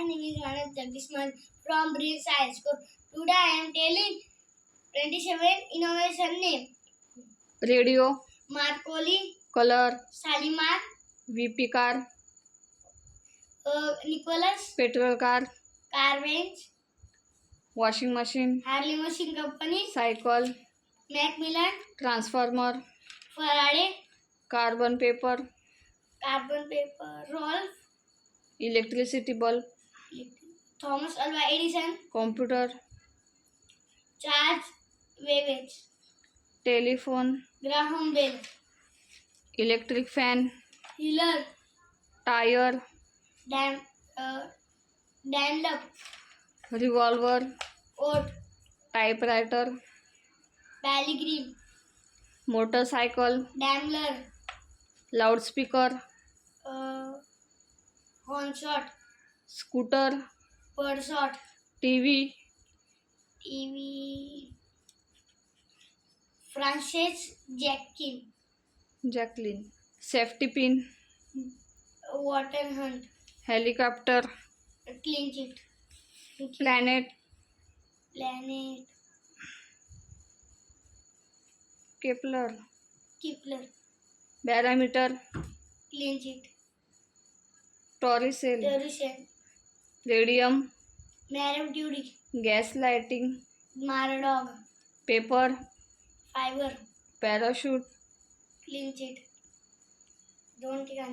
name is Manas Jagdishman from Breeze High School. Today I am telling 27 innovation name. Radio, Marconi, colour, Shalimar, VP car, Nicholas, petrol car, Carbenz, washing machine, Harley Machine Company, cycle, Macmillan, transformer, Faraday, carbon paper, Carbon Paper, Rolf, electricity bulb, Thomas Alva Edison, computer, Charles Babbage, telephone, Graham Bell, electric fan, Hiller, tyre, Dunlop, revolver, Oat, typewriter, Pellegrin, motorcycle, Daimler, loudspeaker, Hornshot, scooter, Purshot, TV, TV, Francis Jacqueline, safety pin, Water Hunt, helicopter, Clean Sheet, planet, Planet, Kepler, Kepler, barometer, Clean Sheet, टॉरिसेल, Teresian, radium, Marrow Duty, gas lighting, Maradog, paper, Fiber, parachute, Clean Sheet, दोन ठिकाणी